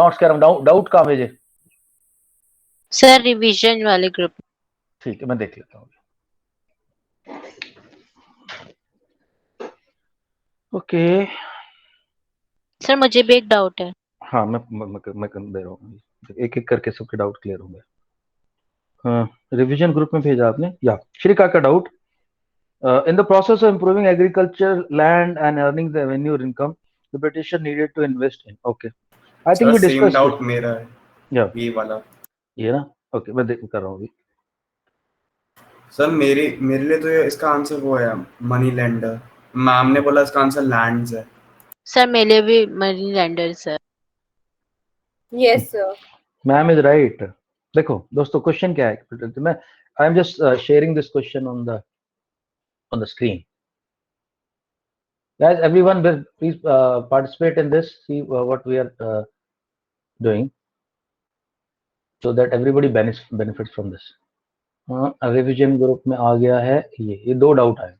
Notes कह रहा हूँ, डाउट कहाँ भेजे सर रिवीजन वाले ग्रुप। ठीक है, मैं देख लेता हूँ। ओके सर मुझे भी एक डाउट है। हाँ मैं दे रहा हूँ, एक एक करके सबके डाउट क्लियर होंगे। हाँ रिवीजन ग्रुप में भेजा आपने, या श्रीका का doubt, in the process of improving agriculture land and earning the revenue or income the Britisher needed to invest in, okay I think sir we same discussed doubt this. मेरा है, Yeah, ये वाला। ये ना ओके मैं देख कर रहा हूँ अभी। सर मेरे लिए तो ये इसका आंसर वो है मनी लैंडर। मैम ने बोला इसका आंसर लैंड्स है। सर मेरे लिए भी money lender sir. Yes sir. Ma'am is right. देखो दोस्तों क्वेश्चन क्या है, तो मैं I am just sharing this question on the screen. Guys, everyone will please participate in this, see what we are doing so that everybody benefits from this. Revision group में आ गया है ये दो डाउट आए।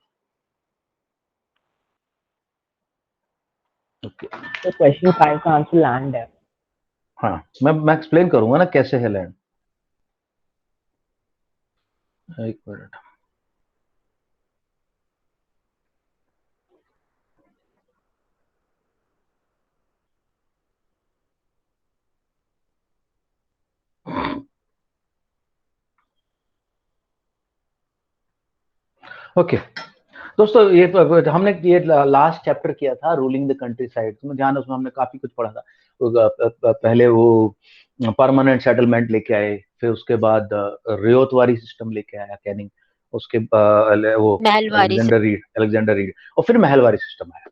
ओके तो question 5 का answer land है। हाँ मैं एक्सप्लेन करूंगा ना कैसे है लैंड। एक मिनट, ओके दोस्तों ये हमने ये लास्ट चैप्टर किया था रूलिंग द कंट्री साइड, तो ध्यान उसमें हमने काफी कुछ पढ़ा था। पहले वो परमानेंट सेटलमेंट लेके आए, फिर उसके बाद रियोतवारी सिस्टम लेके आया कैनिंग, उसके वो अलेक्जेंडर रीड और फिर महलवारी सिस्टम आया।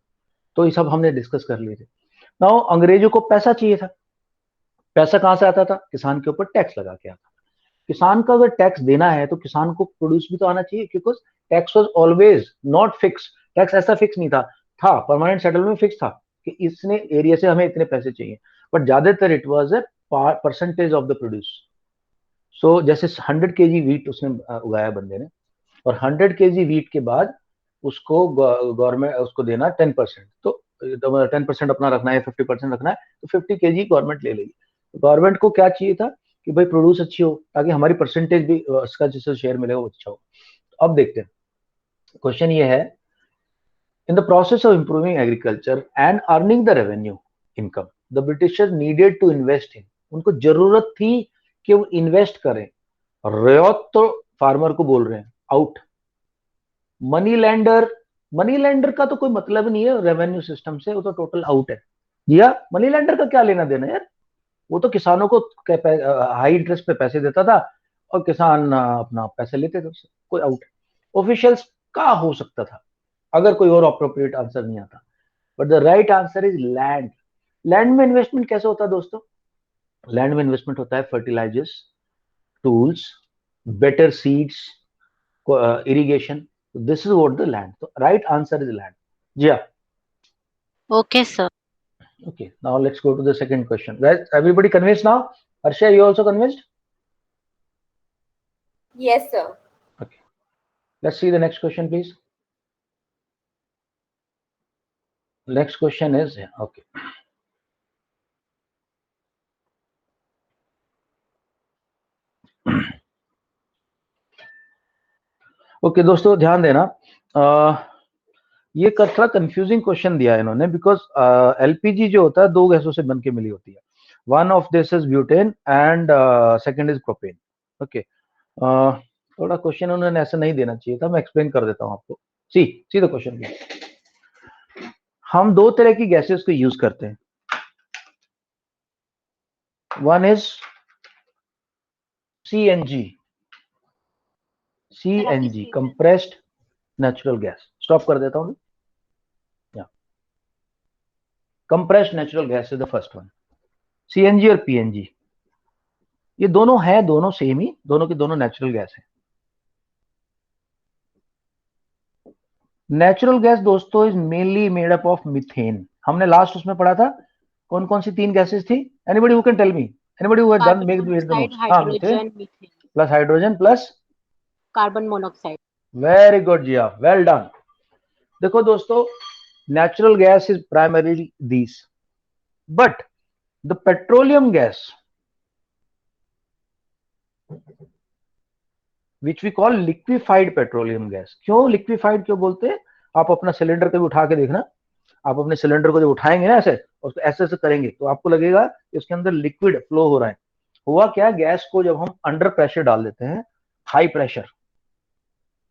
तो ये सब हमने डिस्कस कर लिए थे। नाउ अंग्रेजों को पैसा चाहिए था, पैसा कहाँ से आता था? किसान के ऊपर टैक्स लगा के आता। किसान का अगर टैक्स देना है तो किसान को प्रोड्यूस भी तो आना चाहिए, क्योंकि tax was always not fix. Tax ऐसा फिक्स नहीं था परमानेंट सेटलमेंट में फिक्स था कि इसने एरिया से हमें इतने पैसे चाहिए, बट ज्यादातर it was a percentage of the produce. So जैसे 100 केजी वीट उसने उगाया बंदे ने, और 100 केजी वीट के बाद उसको गवर्नमेंट उसको देना 10%, तो 10% अपना रखना है, 50% रखना है, तो 50 केजी गवर्नमेंट ले लेगी। गवर्नमेंट को क्या चाहिए था कि भाई प्रोड्यूस अच्छी हो, ताकि हमारी परसेंटेज भी उसका जिससे शेयर मिलेगा वो अच्छा हो। तो अब देखते हैं, क्वेश्चन ये है, in the process of improving agriculture and earning the revenue income the britisher needed to invest in, उनको जरूरत थी कि वो इन्वेस्ट करें। रियायत तो फार्मर को बोल रहे हैं आउट। मनी लैंडर का तो कोई मतलब नहीं है रेवेन्यू सिस्टम से, वो तो टोटल आउट है। या मनी लैंडर का क्या लेना देना यार, वो तो किसानों को हाई इंटरेस्ट पे पैसे देता था और किसान अपना पैसे लेते थे उससे, कोई आउट। ऑफिशियल्स का हो सकता था अगर कोई और अप्रोप्रिएट आंसर नहीं आता, but the right answer is land. Land में इन्वेस्टमेंट कैसे होता है दोस्तों? लैंड में इन्वेस्टमेंट होता है fertilizers, tools, better seeds, irrigation, this is what the land. तो राइट आंसर इज लैंड। जी हाँ, okay sir. okay now let's go to the second question. Guys, everybody convinced now? Harsha, you also convinced? Yes sir. Okay, let's see the next question please. Next question is okay, okay दोस्तों ध्यान देना, ये थोड़ा confusing question दिया है इन्होंने, because LPG जो होता है दो गैसों से बन के मिली होती है। One of this is butane and second is propane. Okay थोड़ा क्वेश्चन उन्होंने ऐसा नहीं देना चाहिए था, मैं एक्सप्लेन कर देता हूं आपको। See the question. हम दो तरह की गैसेस को यूज करते हैं, one is CNG, compressed natural gas. Stop कर देता हूं, compressed natural gas is the first one. CNG और पीएनजी ये दोनों है, दोनों सेम ही, दोनों की दोनों नेचुरल गैस है। नेचुरल गैस दोस्तों is mainly made up of methane. हमने लास्ट उसमें पढ़ा था कौन कौन सी तीन गैसेस थी? Anybody who can tell me, anybody who has done make the notes? हां, methane plus hydrogen plus carbon monoxide. Very good जी, आप वेल डन। देखो दोस्तों, natural gas is primarily this, but the petroleum gas which we call liquefied petroleum gas. क्यों liquefied क्यों बोलते हैं? आप अपना सिलेंडर कभी उठा के देखना, आप अपने सिलेंडर को जब उठाएंगे ना ऐसे, उसको ऐसे ऐसे करेंगे तो आपको लगेगा कि उसके अंदर लिक्विड फ्लो हो रहा है। हुआ क्या, गैस को जब हम अंडर प्रेशर डाल देते हैं, हाई प्रेशर,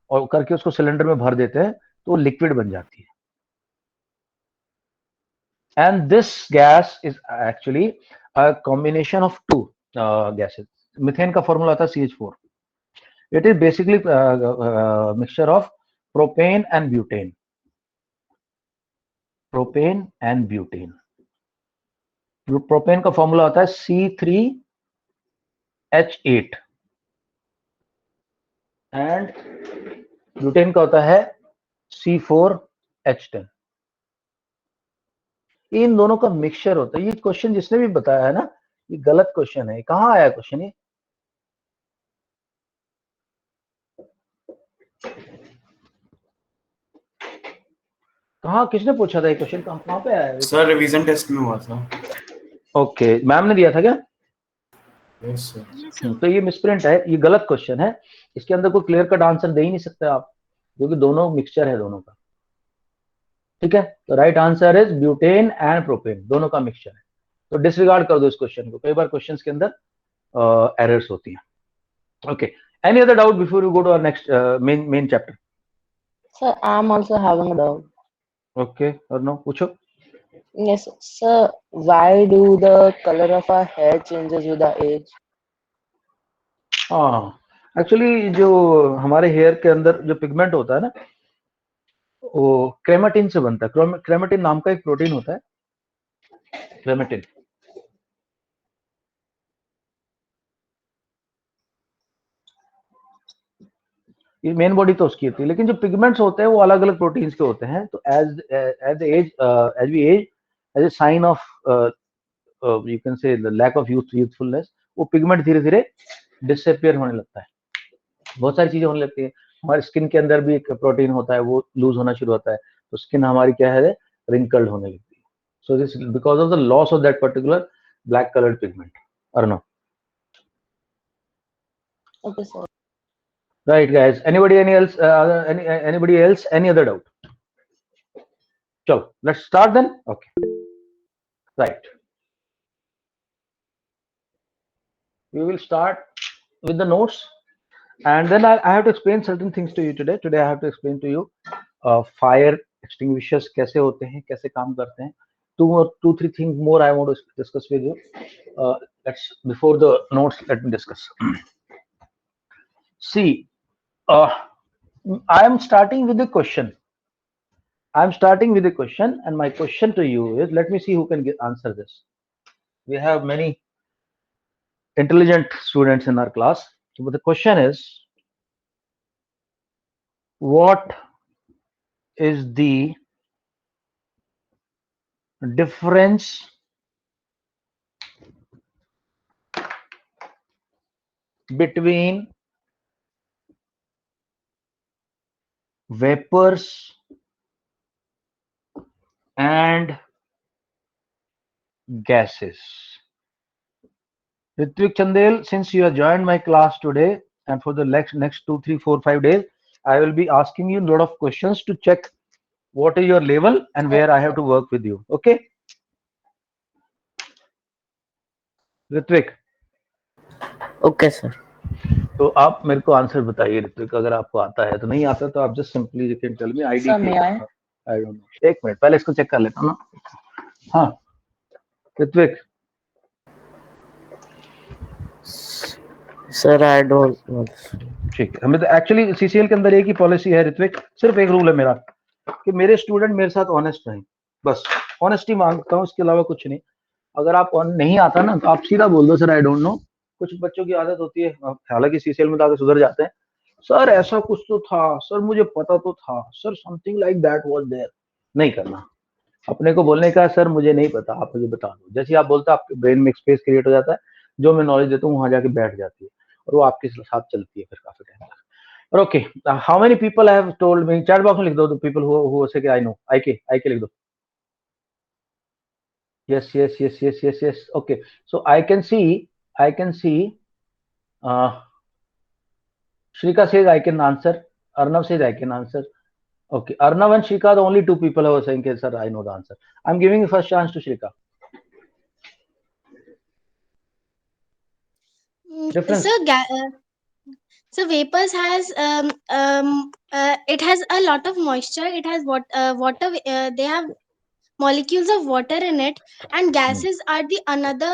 और करके उसको सिलेंडर में भर देते हैं तो लिक्विड बन जाती है। And this gas is actually a combination of two gases. Methane का फॉर्मूला आता है CH4। It is basically mixture of propane and butane. Propane and butane. Propane का फॉर्मूला होता है C3H8 एंड ब्यूटेन का होता है C4H10। इन दोनों का मिक्सचर होता है। ये क्वेश्चन जिसने भी बताया है ना, ये गलत क्वेश्चन है। कहाँ आया क्वेश्चन ये? कहाँ, किसने पूछा था ये क्वेश्चन? कहाँ पे आया है? सर रिवीजन टेस्ट में हुआ था। ओके, मैम ने दिया था क्या? Yes sir. तो ये मिसप्रिंट है, ये गलत क्वेश्चन है। इसके अंदर कोई क्लियर कट आंसर दे ही नहीं सकते आप, क्योंकि दोनों मिक्सचर है दोनों का। ठीक है, तो right answer is butane and propane, दोनों का मिक्सचर है। तो डिसरिगार्ड कर दो इस क्वेश्चन को, कई बार क्वेश्चंस के अंदर एरर्स होती हैं। Okay, any other doubt before you go to our next main chapter? Sir, I'm also having a doubt. Okay और नो, पूछो। Yes, sir. Why do the color of our hair changes with the age? हाँ, actually जो हमारे hair के अंदर जो pigment होता है ना, वो क्रेमाटिन से बनता है। क्रेमाटिन नाम का एक प्रोटीन होता है, क्रेमाटिन। ये मेन बॉडी तो उसकी होती है, लेकिन जो पिगमेंट्स होते हैं वो अलग अलग प्रोटीन्स के होते हैं। तो as we age, as a sign of you can say the lack of youthfulness, वो पिगमेंट धीरे धीरे डिसअपियर होने लगता है। बहुत सारी चीजें होने लगती है। हमारे स्किन के अंदर भी एक प्रोटीन होता है, वो लूज होना शुरू होता है, तो स्किन हमारी क्या है, रिंकल्ड होने लगती है। So this because of the loss of that particular black coloured pigment, और no? Okay, sir. Right, guys. Anybody any other doubt? So let's start then. Okay. Right. We will start with the notes, and then I have to explain certain things to you today. Today I have to explain to you fire extinguishers कैसे होते हैं, कैसे काम करते हैं. Two, three things more I want to discuss with you. Let's before the notes, let me discuss. See, I am starting with a question. I'm starting with a question, and my question to you is, let me see who can answer this. We have many intelligent students in our class, but the question is, what is the difference between vapors and gases? Ritvik Chandel, since you have joined my class today, and for the next 2, 3, 4, 5 days, I will be asking you a lot of questions to check what is your level and where I have to work with you. Okay, Ritwik? Okay, sir. तो आप मेरे को answer बताइए ऋत्विक, अगर आपको आता है। तो नहीं आता तो आप just simply you can tell me ID. Sir, may I? I don't know, एक मिनट पहले इसको चेक कर लेता हूँ ना। हाँ Ritwik, Sir, I don't know. ठीक है। हमें तो एक्चुअली सीसीएल के अंदर एक ही पॉलिसी है ऋत्विक, सिर्फ एक रूल है मेरा, कि मेरे स्टूडेंट मेरे साथ ऑनेस्ट रहें। बस ऑनेस्टी मांगता हूँ, इसके अलावा कुछ नहीं। अगर आप नहीं आता ना तो आप सीधा बोल दो, सर आई डोंट नो। कुछ बच्चों की आदत होती है, हालांकि सीसीएल में तो आगे सुधर जाते हैं, सर ऐसा कुछ तो था, सर मुझे पता तो था, sir something like that was there. नहीं करना, अपने को बोलने का, सर मुझे नहीं पता, आप मुझे बता दो। जैसे आप बोलते हैं, आपके ब्रेन में एक स्पेस क्रिएट हो जाता है, जो मैं नॉलेज देता हूँ वहां जाके बैठ जाती है, और वो आपके साथ चलती है फिर काफी टाइम तक। Okay, how many people have told me? Chat box में लिख दो, पीपल हु से आई नो। आई के लिख दो। Yes, yes, yes, yes, yes, yes. Okay, so I can see. Shrika says I can answer. Arnav says I can answer. Okay, Arnav and Shrika are the only two people who are saying, "Okay, sir, I know the answer." I'm giving the first chance to Shrika. Difference. So vapors has it has a lot of moisture. It has water. They have molecules of water in it, and Hmm. gases are the another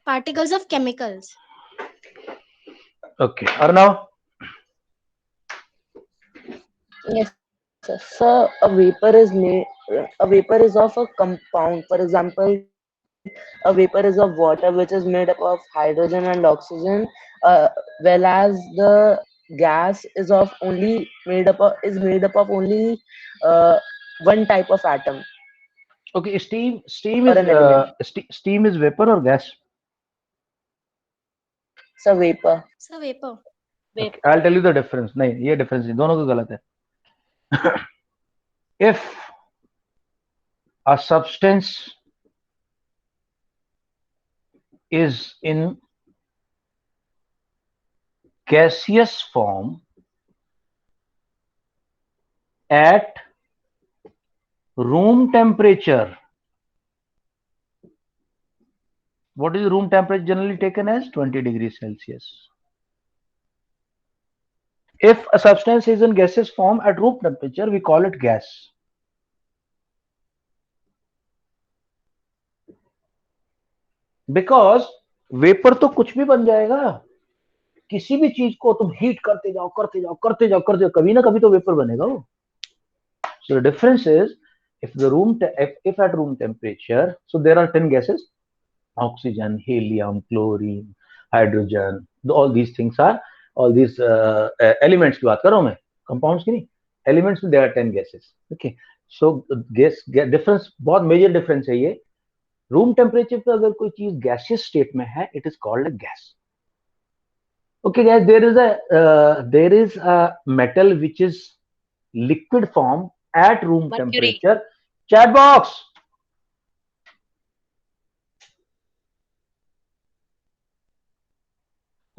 particles of chemicals. Okay, Arnav. Yes, sir. So a vapor is of a compound. For example, a vapor is of water, which is made up of hydrogen and oxygen, whereas the gas is of only made up of only uh, one type of atom Okay, steam or is an element. steam is vapor or gas? So vapor. So vapor. Okay, I'll tell you the difference. नहीं, ये difference नहीं, दोनों को गलत है. If a substance is in gaseous form at room temperature, what is room temperature generally taken as 20 degrees Celsius? If a substance is in gaseous form at room temperature, we call it gas. Because vapour तो कुछ भी बन जाएगा, किसी भी चीज को तुम हीट करते जाओ करते जाओ करते जाओ करते जाओ, कभी ना कभी तो वेपर बनेगा वो. So the difference is, if at room temperature, so there are 10 gases: oxygen, helium, chlorine, hydrogen. All these things are, all these elements की बात कर रहा हूं मैं, compounds की नहीं, elements में there are 10 gases. Okay, so gas difference बहुत major difference है ये. रूम टेम्परेचर पे अगर कोई चीज गैसियस स्टेट में है, it is called a gas. Okay guys, there is a metal which is liquid form at room Mercury. temperature. Chat box.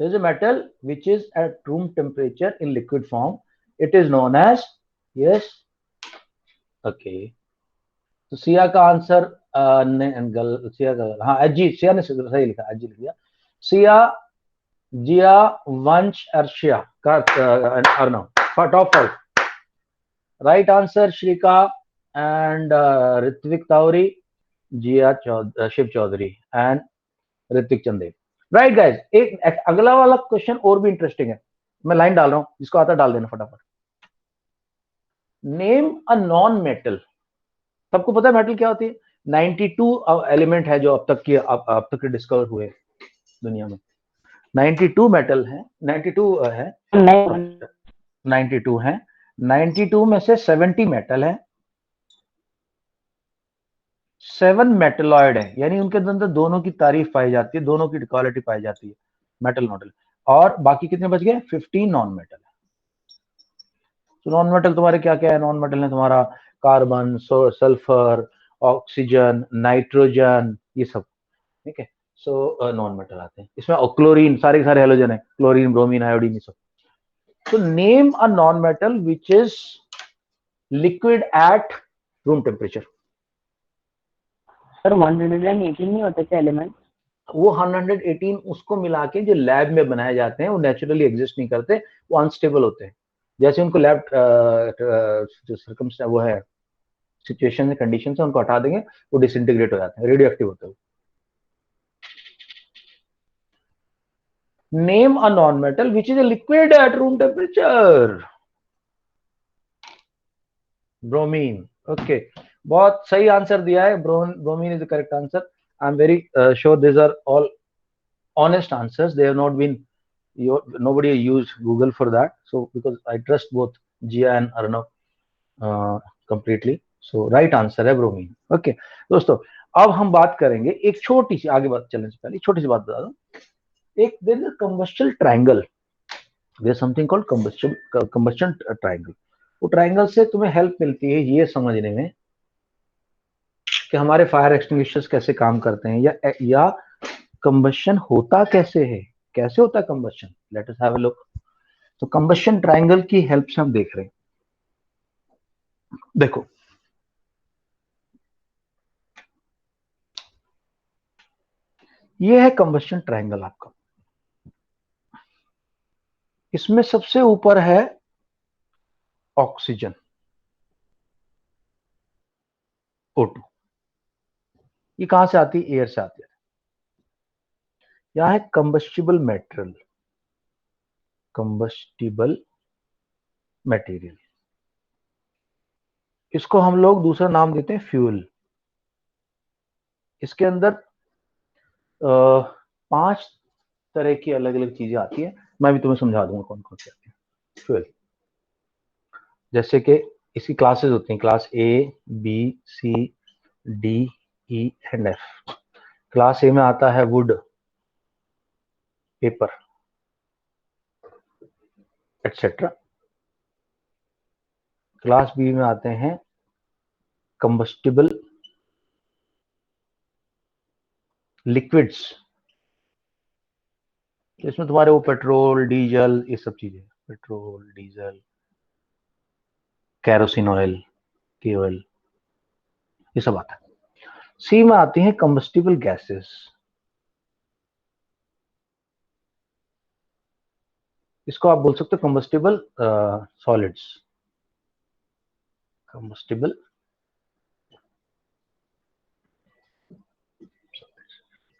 There is a metal which is at room temperature in liquid form. It is known as, yes. Okay, तो सिया का answer Siya का, हाँ अजी, सिया ने सही लिखा, अजी लिख दिया. सिया, जिया, वंश, अर्शिया का Arnav, top 5. Right answer Shrika and Ritvik Tawari, Jiya Shiv Chaudhary and Ritvik Chandel. Right guys, एक अगला वाला क्वेश्चन और भी इंटरेस्टिंग है. मैं लाइन डाल रहा हूं, जिसको आता डाल देना फटाफट. Name a non metal. सबको पता है मेटल क्या होती है? 92 एलिमेंट है जो अब तक के डिस्कवर हुए दुनिया में. 92 मेटल है, 92 है, 92 है. 92 में से 70 मेटल है, 7 मेटलॉइड है, यानी उनके अंदर दोनों की तारीफ पाई जाती है, दोनों की क्वालिटी पाई जाती है, मेटल मॉडल. और बाकी कितने बच गए? 15 नॉन मेटल है. तो नॉन मेटल तुम्हारे क्या क्या है? नॉन मेटल है तुम्हारा कार्बन, सल्फर, ऑक्सीजन, नाइट्रोजन, ये सब. ठीक है, सो नॉन मेटल आते हैं इसमें. क्लोरीन, सारे के सारे हेलोजन है, क्लोरीन, ब्रोमीन, आयोडीन, ये सब. तो name a non metal which is liquid at room temperature. Sir 118 नहीं होते क्या एलिमेंट? वो 118 उसको मिला के जो लैब में बनाए जाते हैं, वो नेचुरली एग्जिस्ट नहीं करते, वो अनस्टेबल होते हैं. जैसे उनको लैब जो सर्कमस्टेंस वो है, सिचुएशन कंडीशन से उनको हटा देंगे, वो डिसइंटीग्रेट हो जाते हैं, रेडियो एक्टिव होते हैं. Name a non metal which is a liquid at room temperature. Bromine. Okay, बहुत सही आंसर दिया है. Bromine is the correct answer. I am very sure this are all honest answers. They have not been, nobody used Google for that. So because I trust both Jia and Arnav completely. So right answer है bromine. Okay दोस्तों, अब हम बात करेंगे एक छोटी सी, आगे बात चलने से पहले छोटी सी बात बता दूं. एक there is a combustion triangle. There is something called combustion triangle. वो ट्राइंगल से तुम्हें हेल्प मिलती है ये समझने में कि हमारे फायर एक्सटिंग्विशर्स कैसे काम करते हैं, या कंबशन होता कैसे है, कैसे होता है combustion. Let us have a look. तो कंबशन ट्रायंगल की हेल्प से हम देख रहे हैं। देखो ये है कंबशन ट्रायंगल आपका। इसमें सबसे ऊपर है ऑक्सीजन O2, ये कहां से आती है, एयर से आती है। यहां है कंबस्टिबल मेटेरियल, कंबस्टिबल मटेरियल, इसको हम लोग दूसरा नाम देते हैं फ्यूल। इसके अंदर 5 तरह की अलग अलग चीजें आती है, मैं भी तुम्हें समझा दूंगा कौन कौन सी आती है फ्यूल। जैसे कि इसकी क्लासेस होती हैं, class A, B, C, D, E and F। Class A में आता है would, paper etcetera. Class B में आते हैं कंबस्टिबल लिक्विड्स, इसमें तुम्हारे वो पेट्रोल, डीजल, ये सब चीजें, पेट्रोल, डीजल, कैरोसिन ऑयल, की ऑयल, ये सब आता है। सी में आती हैं कंबस्टिबल गैसेस, इसको आप बोल सकते हो combustible solids, combustible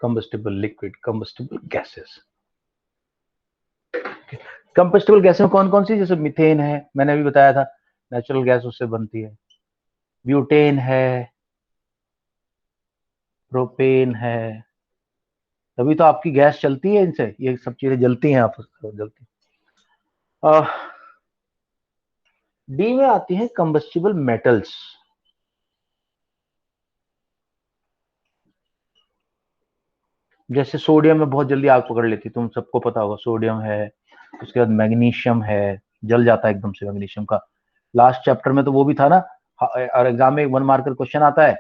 combustible liquid, combustible gases. Combustible gas में कौन कौन सी, जैसे मीथेन है, मैंने अभी बताया था नेचुरल गैस उससे बनती है, ब्यूटेन है, प्रोपेन है, तभी तो आपकी गैस चलती है, इनसे ये सब चीजें जलती हैं, आपस में जलती हैं। डी में आती है कंबस्टिबल मेटल्स, जैसे सोडियम में बहुत जल्दी आग पकड़ लेती, तुम सबको पता होगा, सोडियम है, उसके बाद मैग्नीशियम है, जल जाता है एकदम से मैग्नीशियम का। लास्ट चैप्टर में तो वो भी था ना, और एग्जाम में 1 मार्कर क्वेश्चन आता है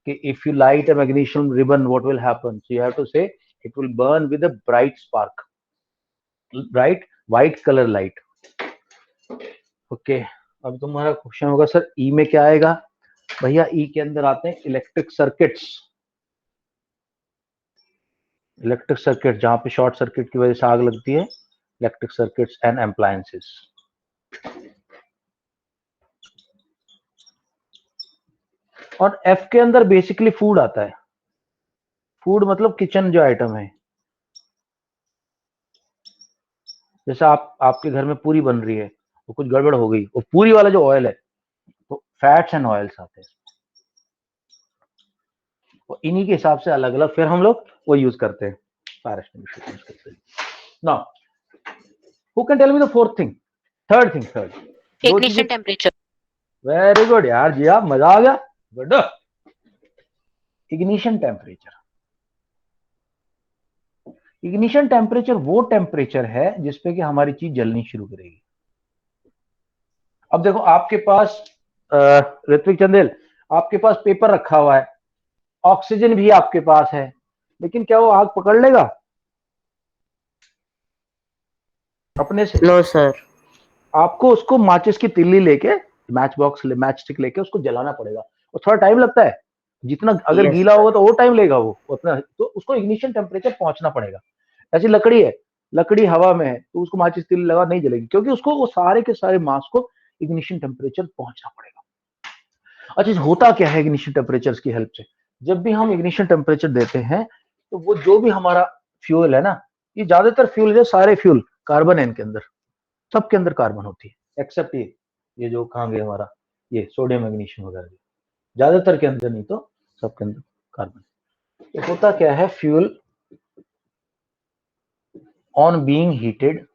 कि if you light a magnesium ribbon what will happen, so you have to say it will burn with a bright spark, bright white colour light. Okay, अब तुम्हारा क्वेश्चन होगा सर ई में क्या आएगा। भैया ई के अंदर आते हैं इलेक्ट्रिक सर्किट्स, इलेक्ट्रिक सर्किट जहां पे शॉर्ट सर्किट की वजह से आग लगती है, इलेक्ट्रिक सर्किट्स एंड एप्लायंसेस। और एफ के अंदर बेसिकली फूड आता है, फूड मतलब किचन जो आइटम है, जैसे आपके घर में पूरी बन रही है, वो कुछ गड़बड़ हो गई, वो पूरी वाला जो ऑयल है, तो फैट्स एंड ऑयल्स आते हैं, वो इन्हीं के हिसाब से अलग अलग फिर हम लोग वो यूज करते हैं fire extinguisher. Now who can tell me the fourth thing, third thing, Ignition temperature. Very good यार जी, आप मजा आ गया, good. Ignition temperature, ignition temperature वो टेम्परेचर है जिसपे कि हमारी चीज जलनी शुरू करेगी। अब देखो आपके पास ऋत्विक चंदेल, आपके पास पेपर रखा हुआ है, ऑक्सीजन भी आपके पास है, लेकिन क्या वो आग पकड़ लेगा अपने से? No, sir. आपको उसको माचिस की तिल्ली लेके, मैच बॉक्स, मैच स्टिक लेके उसको जलाना पड़ेगा, और थोड़ा टाइम लगता है, जितना अगर Yes, गीला sir. होगा तो वो टाइम लेगा वो उतना, तो उसको इग्निशन टेम्परेचर पहुंचना पड़ेगा। ऐसी लकड़ी है, लकड़ी हवा में है, तो उसको माचिस तिल्ली लगा नहीं जलेगी, क्योंकि उसको वो सारे के सारे मास को इग्निशन टेम्परेचर पहुंचना पड़ेगा। अच्छा, होता क्या है इग्निशन टेम्परेचर की हेल्प से? जब भी हम इग्निशन टेम्परेचर देते हैं, तो वो जो भी हमारा फ्यूल है ना, ये ज्यादातर फ्यूल जो सारे फ्यूल कार्बन है इनके अंदर, सबके अंदर कार्बन होती है, एक्सेप्ट ये जो कहाँ गए हमारा, ये सोडियम मैग्नीशियम वगैरह, ज्यादातर के अंदर नहीं तो सबके अंदर कार्बन। तो होता क्या है, fuel on being heated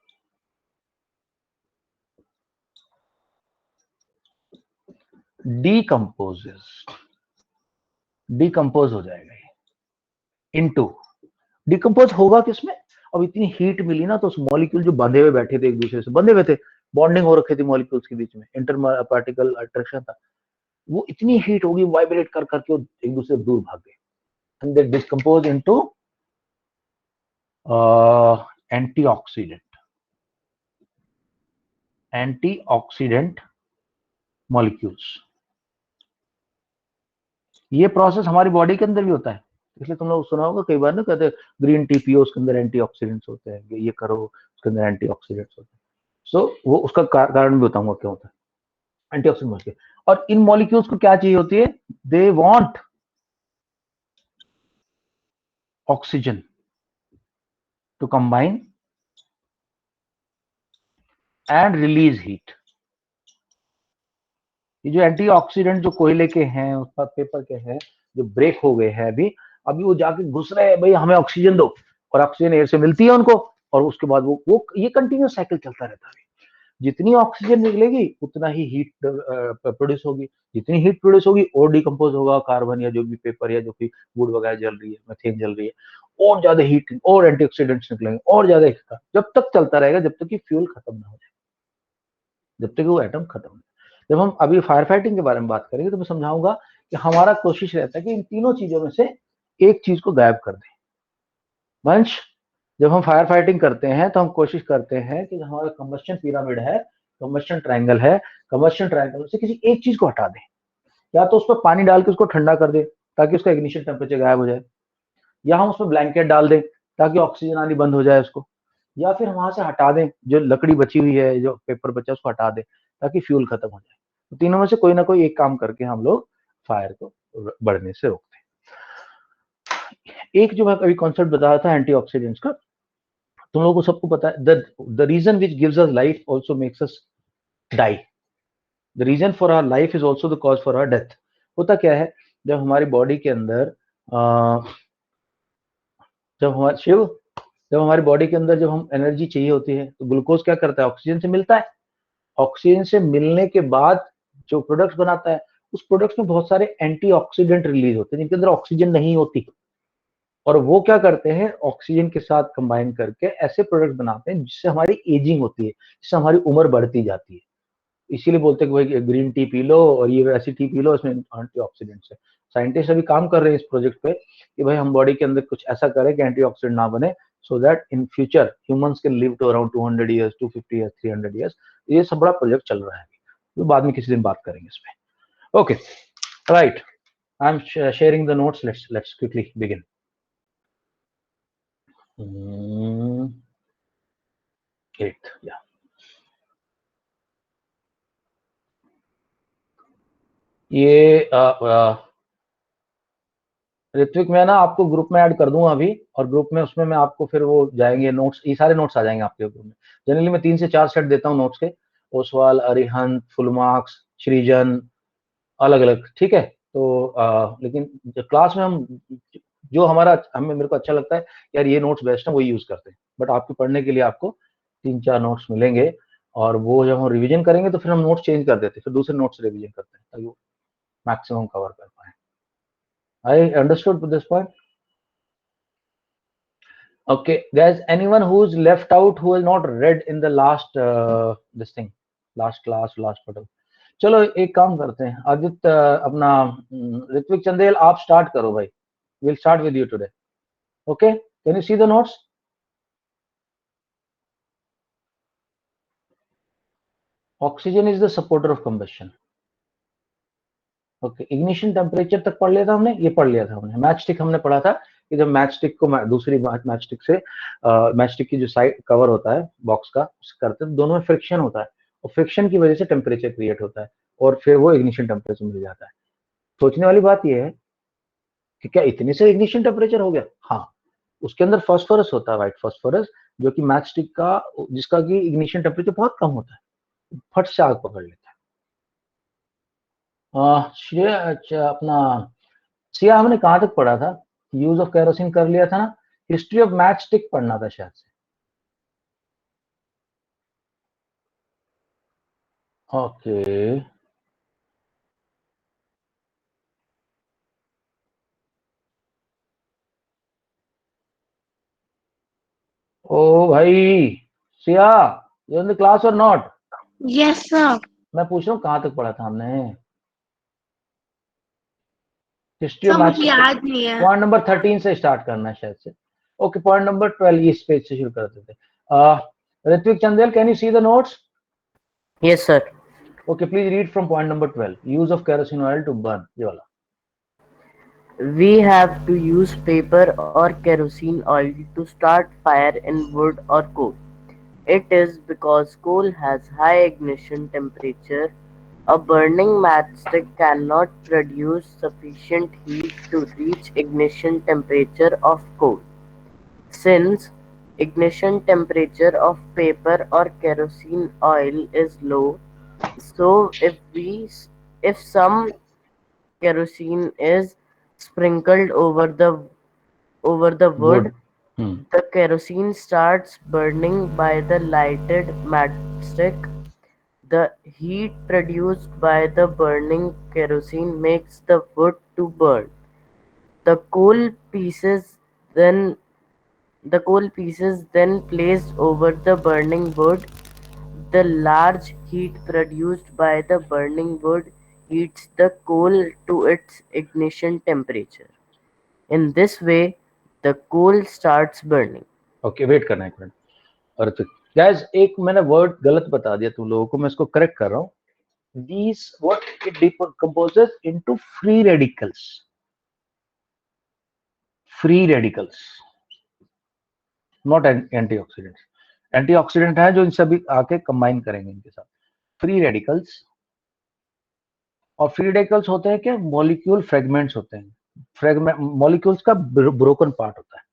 decompose हो जाएगा ये इनटू, डिकम्पोज होगा किसमें? अब इतनी हीट मिली ना, तो उस मॉलिक्यूल जो बंधे हुए बैठे थे, एक दूसरे से बंधे हुए थे, बॉन्डिंग हो रखे थी मॉलिक्यूल्स के बीच में, इंटर पार्टिकल अट्रैक्शन था, वो इतनी हीट होगी, वाइब्रेट कर करके वो एक दूसरे से दूर भाग गए, and they decompose into antioxidant molecules. ये प्रोसेस हमारी बॉडी के अंदर भी होता है, इसलिए तुम लोग सुना होगा कई बार ना, कहते ग्रीन टी पियो उसके अंदर एंटीऑक्सीडेंट्स होते हैं, ये करो उसके अंदर एंटीऑक्सीडेंट्स होते हैं। सो वो उसका कारण भी बताऊंगा क्या होता है एंटीऑक्सीडेंट मॉलिक्यूल। और इन मॉलिक्यूल्स को क्या चाहिए होती है, they want oxygen to combine and release heat. ये जो एंटीऑक्सीडेंट जो कोयले के हैं, उस पर पेपर के हैं, जो ब्रेक हो गए हैं अभी अभी वो जाके घुस रहे हैं, भाई हमें ऑक्सीजन दो, और ऑक्सीजन एयर से मिलती है उनको, और उसके बाद वो ये कंटिन्यूस साइकिल चलता रहता है। जितनी ऑक्सीजन निकलेगी उतना ही हीट प्रोड्यूस होगी, जितनी हीट प्रोड्यूस होगी और डिकम्पोज होगा कार्बन या जो भी पेपर या जो भी वुड वगैरह जल रही है, मीथेन जल रही है, और ज्यादा हीट और एंटीऑक्सीडेंट्स निकलेंगे और ज्यादा, जब तक चलता रहेगा जब तक कि फ्यूल खत्म ना हो जाए, जब तक वो एटम खत्म हो। जब हम अभी फायर फाइटिंग के बारे में बात करेंगे तो मैं समझाऊंगा कि हमारा कोशिश रहता है कि इन तीनों चीजों में से एक चीज को गायब कर दें। वंश, जब हम फायर फाइटिंग करते हैं तो हम कोशिश करते हैं कि हमारा कंबस्शन पिरामिड है, कंबस्शन ट्रायंगल है, कंबस्शन ट्रायंगल से किसी एक चीज को हटा दें, या तो उस पर पानी डाल के उसको ठंडा कर दें ताकि उसका इग्निशन टेम्परेचर गायब हो जाए, या हम उसमें ब्लैंकेट डाल दें ताकि ऑक्सीजन आनी बंद हो जाए उसको, या फिर हम वहां से हटा दें, जो लकड़ी बची हुई है, जो पेपर बचा उसको हटा दें ताकि फ्यूल खत्म हो जाए। तो तीनों में से कोई ना कोई एक काम करके हम लोग फायर को बढ़ने से रोकते हैं। एक जो मैं अभी कॉन्सेप्ट बताया था एंटीऑक्सीडेंट्स का, तुम लोगों को सबको पता है, the reason which gives us life also makes us die, the reason for our life is also the cause for our death. होता क्या है, जब हमारी बॉडी के अंदर जब हमारी बॉडी के अंदर जब हम एनर्जी चाहिए होती है तो ग्लूकोज क्या करता है, ऑक्सीजन से मिलता है। ऑक्सीजन से मिलने के बाद जो प्रोडक्ट्स बनाता है, उस प्रोडक्ट्स में बहुत सारे एंटीऑक्सीडेंट रिलीज होते हैं जिनके अंदर ऑक्सीजन नहीं होती, और वो क्या करते हैं, ऑक्सीजन के साथ कंबाइन करके ऐसे प्रोडक्ट बनाते हैं जिससे हमारी एजिंग होती है, जिससे हमारी उम्र बढ़ती जाती है। इसीलिए बोलते हैं कि भाई ग्रीन टी पी लो और ये वैसी टी पी लो, इसमें एंटीऑक्सीडेंट्स है। साइंटिस्ट अभी काम कर रहे हैं इस प्रोजेक्ट पे कि भाई हम बॉडी के अंदर कुछ ऐसा करें कि एंटीऑक्सीडेंट ना बने, so that in future humans can live to around 200 years, 250 years, 300 years. ये सब बड़ा प्रोजेक्ट चल रहा है, तो बाद में किसी दिन बात करेंगे इस पे। Okay, right, I am sharing the notes, let's quickly begin. Yeah. ये ऋत्विक, मैं ना आपको ग्रुप में ऐड कर दूंगा अभी, और ग्रुप में उसमें मैं आपको फिर वो जाएंगे नोट्स, ये सारे नोट्स आ जाएंगे आपके ग्रुप में। जनरली मैं 3 से 4 सेट देता हूँ नोट्स के, ओसवाल, अरिहंत, फुल मार्क्स, सृजन, अलग अलग, ठीक है। तो लेकिन क्लास में हम जो मेरे को अच्छा लगता है यार ये नोट्स बेस्ट है, वही यूज करते हैं, बट आपके पढ़ने के लिए आपको 3-4 नोट्स मिलेंगे, और वो जब हम रिवीजन करेंगे तो फिर हम नोट्स चेंज कर देते हैं, फिर दूसरे नोट्स रिवीजन करते हैं ताकि वो मैक्सिमम कवर कर पाए। I understood this point. Okay, guys, anyone who's left out, who has not read in the last this thing, last class, last photo? चलो एक काम करते हैं, आदित्य अपना ऋत्विक चंदेल, आप स्टार्ट करो भाई। We'll start with you today. Okay, can you see the notes? Oxygen is the supporter of combustion. Okay, ignition temperature तक पढ़ लिया था हमने, ये पढ़ लिया था हमने। मैच स्टिक हमने पढ़ा था कि जब मैच स्टिक को दूसरी मैच स्टिक से मैच स्टिक की जो साइड कवर होता है बॉक्स का, उससे करते हैं, दोनों में फ्रिक्शन होता है, और फ्रिक्शन की वजह से टेम्परेचर क्रिएट होता है, और फिर वो इग्निशन टेम्परेचर मिल जाता है। सोचने वाली बात ये है कि क्या इतने से इग्निशन टेम्परेचर हो गया? हाँ, उसके अंदर फास्फोरस होता है, व्हाइट फास्फोरस, जो कि मैच स्टिक का, जिसका की इग्निशन टेम्परेचर बहुत कम होता है, फट से आग पकड़ लेता है। अच्छा, अपना सिया हमने कहाँ तक पढ़ा था? यूज ऑफ केरोसिन कर लिया था ना, हिस्ट्री ऑफ मैच स्टिक पढ़ना था शायद से। ओके, ओ भाई Siya, you in the class और नॉट? Yes, sir. मैं पूछ रहा हूँ कहाँ तक पढ़ा था हमने? हिस्ट्री सर ऑफ मुझे मैच याद नहीं है। पॉइंट नंबर 13 से स्टार्ट करना है शायद से। ओके, पॉइंट नंबर 12 इस पेज से शुरू करते थे। Ritvik Chandel, can you see the notes? Yes, sir. Okay, please read from point number 12, use of kerosene oil to burn, ये वाला। We have to use paper or kerosene oil to start fire in wood or coal. It is because coal has high ignition temperature. A burning matchstick cannot produce sufficient heat to reach ignition temperature of coal. Since ignition temperature of paper or kerosene oil is low, so if some kerosene is sprinkled over the wood, would. the kerosene starts burning by the lighted matchstick. The heat produced by the burning kerosene makes the wood to burn. The coal pieces then the coal pieces then placed over the burning wood. The large heat produced by the burning wood heats the coal to its ignition temperature. In this way, the coal starts burning. Okay, wait करना एक minute. और guys, एक मैंने word गलत बता दिया तुम लोगों को, मैं इसको करेक्ट कर रहा हूँ। These what it decomposes into free radicals. Free radicals, not antioxidants. Antioxidant है जो इन सभी आके कंबाइन करेंगे इनके साथ। फ्री रेडिकल्स, और फ्री रेडिकल्स होते हैं क्या? मॉलिक्यूल फ्रेगमेंट्स होते हैं। फ्रेगमेंट मॉलिक्यूल्स का ब्रोकन पार्ट होता है।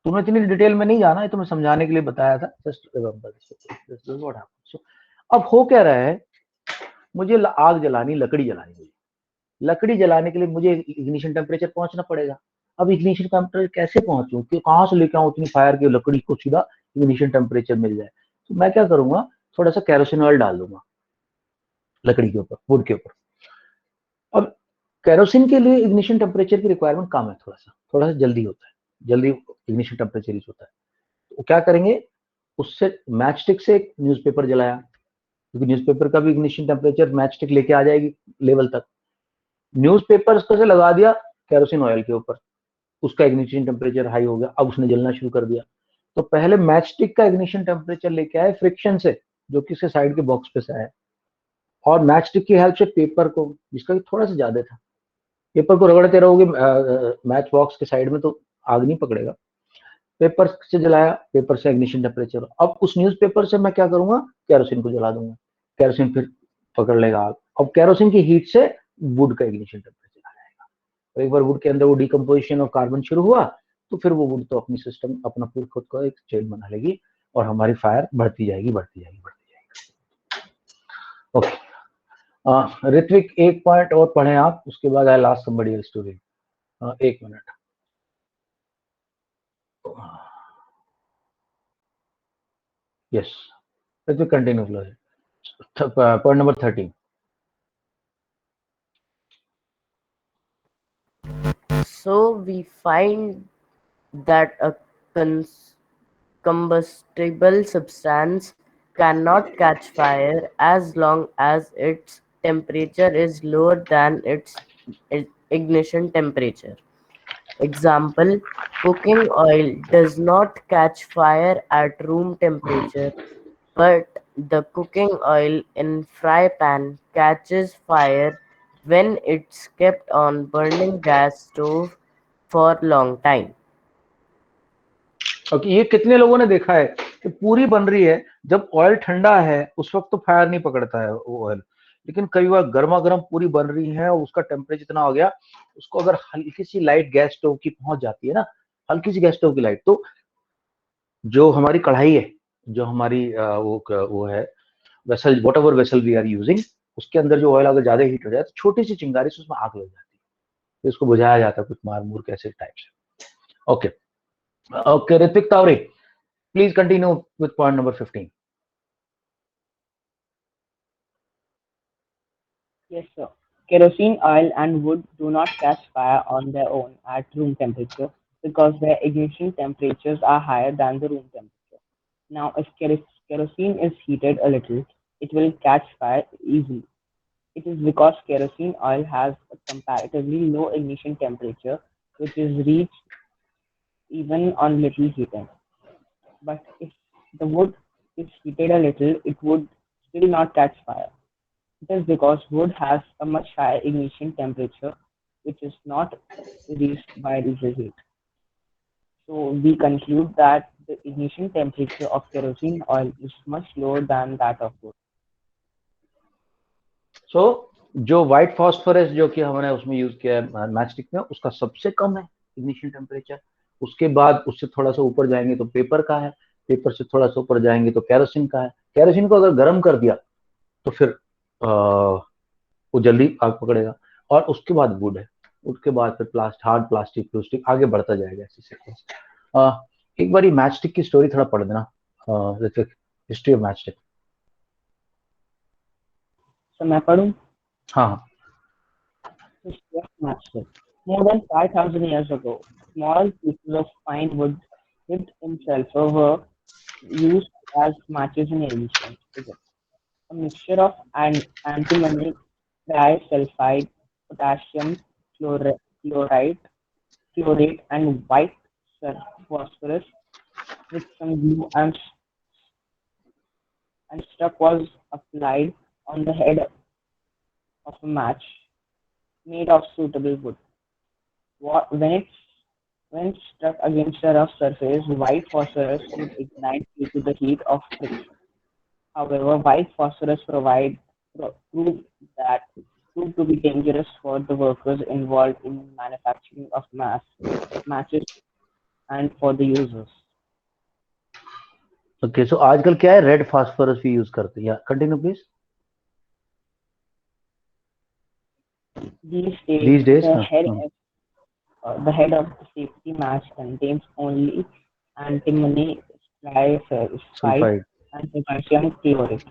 तुम्हें इतनी डिटेल में नहीं जाना है, तुम्हें समझाने के लिए बताया था। Just remember this is what happens. So अब हो क्या रहा है, मुझे आग जलानी, लकड़ी जलानी है। लकड़ी जलाने के लिए मुझे इग्निशन टेम्परेचर पहुंचना पड़ेगा। अब इग्निशन टेम्परेचर कैसे पहुंचूं, कि कहां से लेके आऊं उतनी फायर की लकड़ी को सीधा इग्निशन टेम्परेचर मिल जाए? तो मैं क्या करूंगा, थोड़ा सा केरोसिन ऑयल डाल दूंगा लकड़ी के ऊपर, वुड के ऊपर। अब केरोसिन के लिए इग्निशन टेम्परेचर की रिक्वायरमेंट कम है, थोड़ा सा जल्दी होता है, जल्दी इग्निशन टेम्परेचर रीच होता है। तो क्या करेंगे, उससे मैचस्टिक से एक न्यूज़पेपर जलाया, क्योंकि न्यूज़पेपर का भी इग्निशन टेम्परेचर मैचस्टिक लेके आ जाएगी लेवल तक। न्यूज़पेपर से लगा दिया केरोसिन ऑयल के ऊपर, उसका इग्निशन टेम्परेचर हाई हो गया, अब उसने जलना शुरू कर दिया। तो पहले मैचस्टिक का इग्निशन टेम्परेचर लेके आए फ्रिक्शन से, जो कि इसके साइड के बॉक्स पे से आया, और मैचस्टिक की हेल्प से पेपर को, जिसका थोड़ा सा ज्यादा था, पेपर को रगड़ते रहोगे मैच बॉक्स के साइड में तो आग नहीं पकड़ेगा। पेपर से जलाया, पेपर से इग्निशन टेम्परेचर। अब उस न्यूज़पेपर से मैं क्या करूंगा, केरोसिन को जला दूंगा, केरोसिन फिर पकड़ लेगा आग। अब केरोसिन की हीट से वुड का इग्निशन टेम्परेचर आ जाएगा। और एक बार वुड के अंदर वो डिकम्पोजिशन ऑफ कार्बन शुरू हुआ, तो फिर वो वुड तो अपनी सिस्टम अपना पूरा खुद का एक चेन बना लेगी, और हमारी फायर बढ़ती जाएगी, बढ़ती जाएगी, बढ़ती जाएगी। ओके, ऋत्विक एक पॉइंट और पढ़ें आप, उसके बाद I last somebody else to read. एक minute. Yes, Ritvik continue please. Point number 13। So we find that a combustible substance cannot catch fire as long as its temperature is lower than its ignition temperature. Example, cooking oil does not catch fire at room temperature, but the cooking oil in fry pan catches fire when it's kept on burning gas stove for long time. Okay, ये कितने लोगों ने देखा है कि पूरी बन रही है, जब ऑयल ठंडा है उस वक्त तो फायर नहीं पकड़ता है वो ऑयल, लेकिन कई बार गर्मा गर्म पूरी बन रही है और उसका टेम्परेचर इतना हो गया, उसको अगर हल्की सी लाइट गैस स्टोव की पहुंच जाती है ना, हल्की सी गैस स्टोव की लाइट, तो जो हमारी कढ़ाई है, जो हमारी वो है vessel, whatever vessel we are using, उसके अंदर जो ऑयल अगर ज्यादा हीट हो जाए तो छोटी सी चिंगारी से उसमें आग लग जाती है, तो इसको बुझाया जाता है कुछ मार मूर कैसे टाइप से। Okay okay, Ritvik Taware, please continue with point number 15. Yes, sir. Kerosene oil and wood do not catch fire on their own at room temperature because their ignition temperatures are higher than the room temperature. Now, if kerosene is heated a little, it will catch fire easily. It is because kerosene oil has a comparatively low ignition temperature, which is reached even on little heating. But if the wood is heated a little, it would still not catch fire. It is because wood has a much higher ignition temperature, which is not reached by little heat. So we conclude that the ignition temperature of kerosene oil is much lower than that of wood. सो जो white phosphorus जो कि हमने उसमें use किया है matchstick में, उसका सबसे कम है इग्निशन टेम्परेचर। उसके बाद उससे थोड़ा सा ऊपर जाएंगे तो पेपर का है, पेपर से थोड़ा सा ऊपर जाएंगे तो केरोसिन का है। केरोसिन को अगर गर्म कर दिया तो फिर वो जल्दी आग पकड़ेगा। और उसके बाद वुड है, उसके बाद फिर हार्ड प्लास्टिक आगे बढ़ता जाएगा ऐसे सीक्वेंस। एक बार मैचस्टिक की स्टोरी थोड़ा पढ़ देना, हिस्ट्री ऑफ मैचस्टिक। So मैं पढ़ूं? हाँ। History of matchstick. More than 5,000 years ago, small pieces of pine wood dipped in sulfur were used as matches in ancient Egypt. A mixture of antimony trisulfide, potassium chloride, chlorate, and white phosphorus with some glue and stuck was applied on the head of a match made of suitable wood. When struck against a rough surface, white phosphorus would ignite due to the heat of friction. However, white phosphorus proved to be dangerous for the workers involved in manufacturing of matches and for the users. Okay, so आजकल क्या है, red phosphorus भी use करते हैं। Continue please. These days, the head of the safety match contains only antimony trisulfide and potassium chlorate.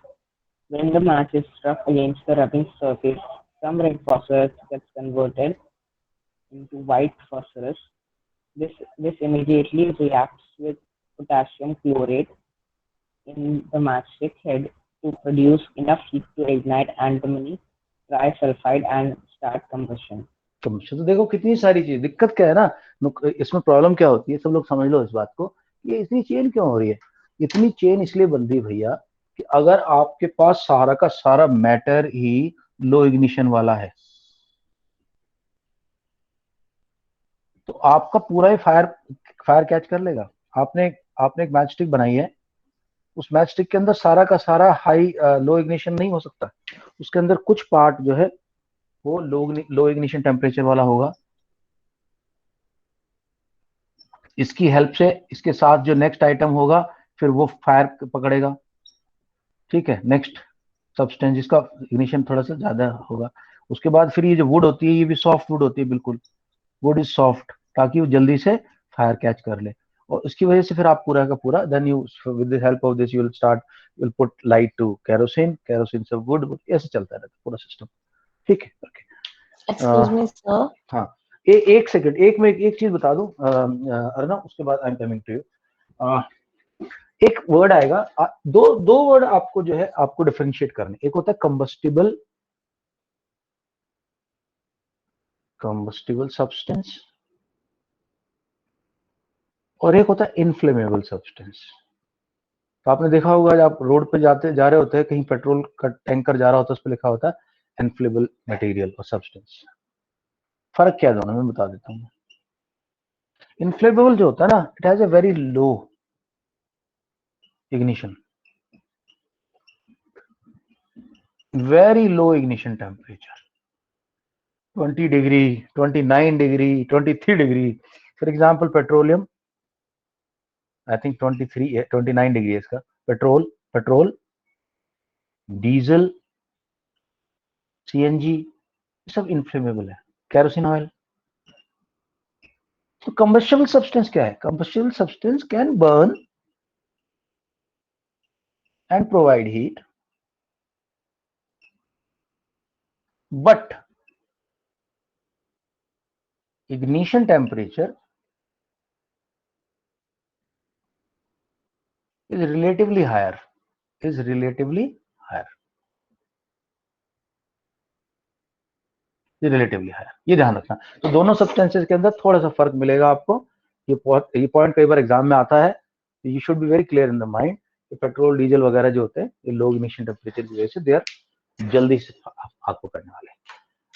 When the match is struck against the rubbing surface, some red phosphorus gets converted into white phosphorus. This immediately reacts with potassium chlorate in the matchstick head to produce enough heat to ignite antimony trisulfide and start combustion. तो देखो कितनी सारी चीज। दिक्कत क्या है ना, इसमें प्रॉब्लम क्या होती है, सब लोग समझ लो इस बात को। ये इतनी चेन क्यों हो रही है? इतनी चेन इसलिए बन रही भैया कि अगर आपके पास सारा का सारा मैटर ही लो इग्निशन वाला है तो आपका पूरा ही फायर कैच कर लेगा। आपने एक मैचस्टिक बनाई है, उस मैचस्टिक के अंदर सारा का सारा हाई लो इग्निशन नहीं हो सकता। उसके अंदर कुछ पार्ट जो है वो लो इग्निशन टेम्परेचर वाला होगा। इसकी हेल्प से इसके साथ जो नेक्स्ट आइटम होगा फिर वो फायर पकड़ेगा। ठीक है, नेक्स्ट सब्सटेंस जिसका इग्निशन थोड़ा सा ज्यादा होगा। उसके बाद फिर ये जो वुड होती है ये भी सॉफ्ट वुड होती है, बिल्कुल वुड इज सॉफ्ट, ताकि वो जल्दी से फायर कैच कर ले। और इसकी वजह से फिर आप पूरा का पूरा then you with the help of this you will put light to kerosene से वुड, ऐसे चलता रहता पूरा सिस्टम। ठीक है, ओके। Excuse me, sir. हाँ, एक सेकंड, एक चीज बता दूं अर्णव, उसके बाद I am coming to you. एक वर्ड आएगा, दो वर्ड आपको जो है आपको डिफरेंशिएट करने। एक होता है कंबस्टिबल सब्सटेंस और एक होता है इनफ्लेमेबल सब्सटेंस। तो आपने देखा होगा जब आप रोड पे जा रहे होते हैं, कहीं पेट्रोल का टैंकर जा रहा होता है, उस पर लिखा होता है इनफ्लेमेबल मटेरियल और सब्सटेंस। फर्क क्या है दोनों में, बता देता हूँ। इनफ्लेमेबल जो होता है ना, it has a very low ignition, very low ignition temperature, 20 degree, 29 degree, 23 degree. For example petroleum, I think 29 degree है इसका। पेट्रोल, डीजल, सीएनजी, सब इनफ्लेमेबल है। Kerosene oil. तो कंबस्टिबल सब्सटेंस क्या है? Combustible substance can burn and provide heat, but ignition temperature is relatively higher. ये relatively higher, ये ध्यान रखना। तो दोनों सब्सटेंसेस के अंदर थोड़ा सा फर्क मिलेगा आपको। ये पॉइंट कई बार एग्जाम में आता है, you should be very clear in the mind कि पेट्रोल डीजल वगैरह जो होते हैं ये लो इमिशन टेम्परेचर की वजह से दे आर जल्दी से आग पकड़ने वाले।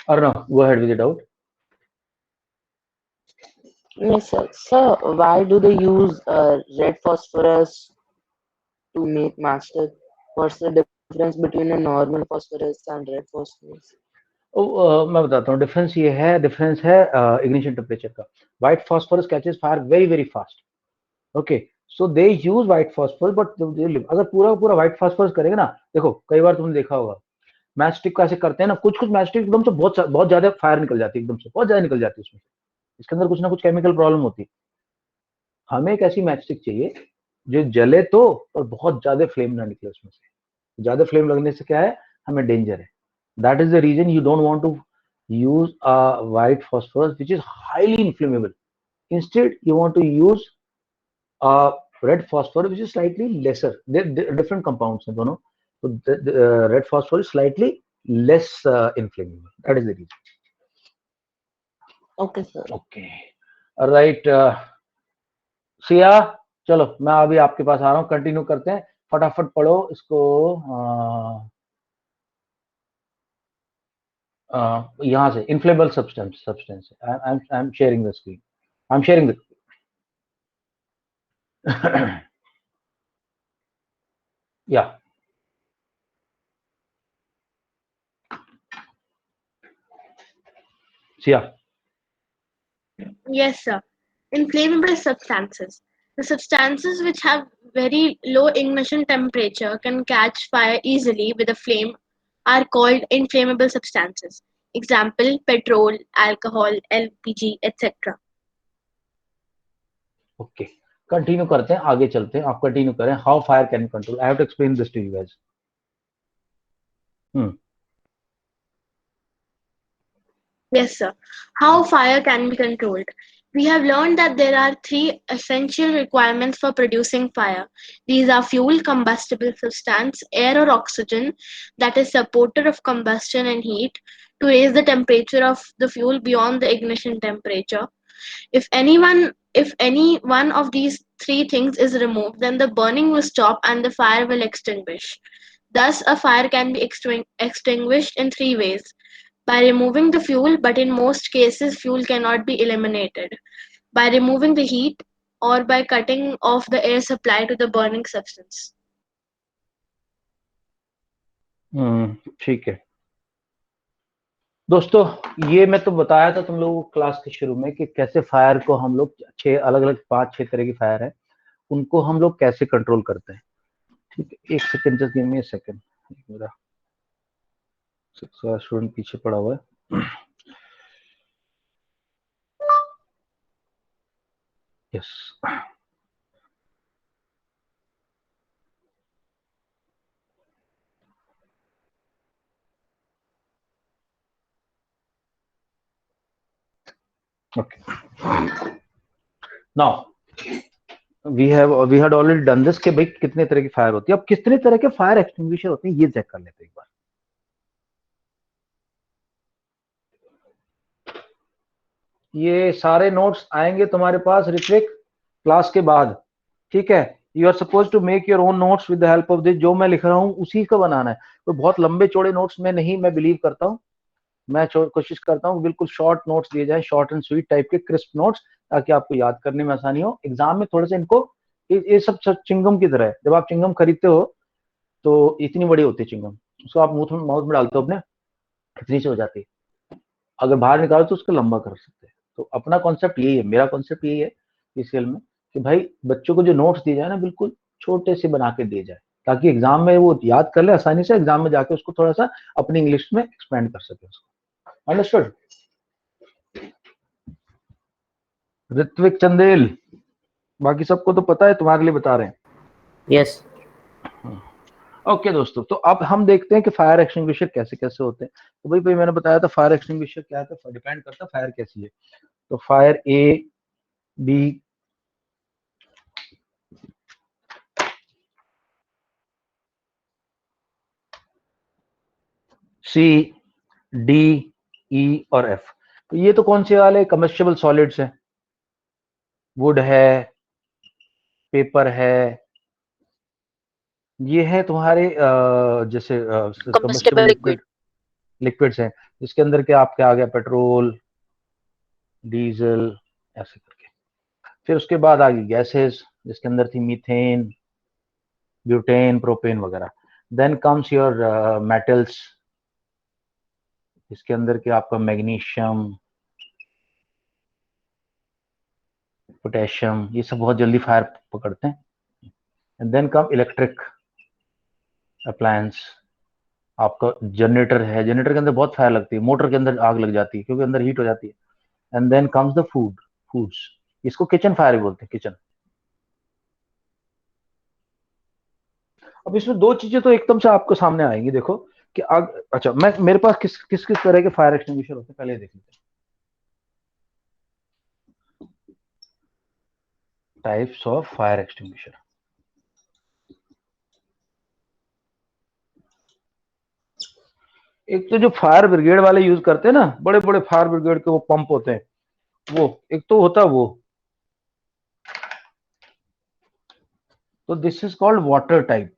और no, go ahead with the doubt. Yes, sir. Sir, why do they use red phosphorus to make matchstick? What's the difference between a normal phosphorus and red phosphorus? मैं बताता हूँ डिफरेंस ये है, डिफरेंस है इग्निशन टेम्परेचर का। White phosphorus catches fire very very fast, okay, so they use white phosphorus, but अगर पूरा पूरा व्हाइट फॉस्फोरस करेगा ना, देखो कई बार तुमने देखा होगा मैच स्टिक कैसे करते हैं ना, कुछ कुछ मैच स्टिक एकदम से बहुत बहुत ज्यादा फायर निकल जाती है, एकदम से बहुत ज्यादा निकल जाती है उसमें, इसके अंदर कुछ ना कुछ केमिकल प्रॉब्लम होती है। हमें एक ऐसी मैच स्टिक चाहिए जो जले तो और बहुत ज्यादा फ्लेम ना निकले उसमें से। ज्यादा फ्लेम लगने से क्या है, हमें डेंजर है। That is the reason you don't want to use a white phosphorus which is highly inflammable. Instead, you want to use a red phosphorus which is slightly lesser. They're different compounds, दोनों। So the red phosphorus is slightly less inflammable. That is the reason. Okay, sir. Okay. All right. Siya, चलो मैं अभी आपके पास आ रहा हूँ, continue करते हैं, फटाफट पढ़ो इसको। यहाँ से inflammable substance I am sharing the screen, I am sharing the yeah. Sia. Yes, sir. Inflammable substances. The substances which have very low ignition temperature can catch fire easily with a flame are called inflammable substances. Example, petrol, alcohol, LPG, etc. Okay, continue करते हैं, आगे चलते हैं, आप continue करें। How fire can control, I have to explain this to you guys. Yes, sir. How fire can be controlled? We have learned that there are three essential requirements for producing fire. These are fuel, combustible substance, air or oxygen that is supporter of combustion and heat to raise the temperature of the fuel beyond the ignition temperature. If any one of these three things is removed, then the burning will stop and the fire will extinguish. Thus, a fire can be extinguished in three ways: by removing the fuel, but in most cases, fuel cannot be eliminated; by removing the heat; or by cutting off the air supply to the burning substance. ठीक है दोस्तों, ये मैं तो बताया था तुम लोगों को क्लास के शुरू में कि कैसे फायर को हम लोग 6 अलग अलग 5-6 तरह की फायर है, उनको हम लोग कैसे कंट्रोल करते हैं। ठीक है, एक second, just give me a second, मेरा स्टूडेंट पीछे पड़ा हुआ है। Yes, okay, now we had already done this कि भाई कितने तरह की फायर होती है। अब कितने तरह के फायर एक्सटिंग्विशर होते हैं ये चेक कर लेते हैं एक बार। ये सारे नोट्स आएंगे तुम्हारे पास ऋत्विक क्लास के बाद, ठीक है। You are suppose to make your own notes with the help of this, जो मैं लिख रहा हूँ उसी का बनाना है। तो बहुत लंबे चौड़े नोट्स में नहीं मैं बिलीव करता हूँ, मैं कोशिश करता हूँ बिल्कुल शॉर्ट नोट्स दिए जाए, शॉर्ट एंड स्वीट टाइप के क्रिस्प नोट्स, ताकि आपको याद करने में आसानी हो। एग्जाम में थोड़े से इनको, ये सब चिंगम की तरह है। जब आप चिंगम खरीदते हो तो इतनी बड़ी होती है चिंगम, उसको आप माउथ में डालते हो अपने, इतनी सी हो जाती है। अगर बाहर निकालो तो उसको लंबा कर सकते हैं। तो अपना कॉन्सेप्ट यही है, मेरा कॉन्सेप्ट यही है पीसीएल में, कि भाई बच्चों को जो नोट्स दिए जाए ना बिल्कुल छोटे से बना के दिए जाए, ताकि एग्जाम में वो याद कर ले आसानी से, एग्जाम में जाके उसको थोड़ा सा अपनी इंग्लिश में एक्सपेंड कर सके उसको। अंडरस्टूड? ऋत्विक, चंदेल, बाकी सबको तो पता है, तुम्हारे लिए बता रहे हैं। Yes. ओके दोस्तों, तो अब हम देखते हैं कि फायर एक्सटिंग्विशर कैसे कैसे होते हैं। तो भाई मैंने बताया था फायर एक्सटिंग्विशर क्या है, तो डिपेंड करता है फायर कैसी है। तो फायर ए, बी, सी, डी, ई और एफ। तो ये तो कौन से वाले कम्बस्टिबल सॉलिड्स हैं? वुड है, पेपर है, ये है तुम्हारे जैसे कम्बस्टिबल Combustible liquid. लिक्विड्स हैं, जिसके अंदर क्या आपके आ गया पेट्रोल, डीजल, ऐसे करके। फिर उसके बाद आ गई गैसेस, जिसके अंदर थी मीथेन, ब्यूटेन, प्रोपेन वगैरह। देन कम्स योर मेटल्स, इसके अंदर क्या आपका मैग्नीशियम, पोटेशियम, ये सब बहुत जल्दी फायर पकड़ते हैं। And then come electric appliance, आपका जनरेटर है, जनरेटर के अंदर बहुत फायर लगती है, मोटर के अंदर आग लग जाती है क्योंकि अंदर हीट हो जाती है। And then comes the foods, इसको किचन फायर भी बोलते हैं, किचन। अब इसमें दो चीजें तो एकदम से आपको सामने आएंगी, देखो कि आग, अच्छा मैं मेरे पास किस किस किस तरह के फायर एक्सटिंग्विशर होते हैं पहले देख लेते हैं। Types of fire extinguisher. एक तो जो फायर ब्रिगेड वाले यूज करते हैं ना, बड़े बड़े फायर ब्रिगेड के वो पंप होते हैं, वो एक तो होता है वो, तो this is called water type.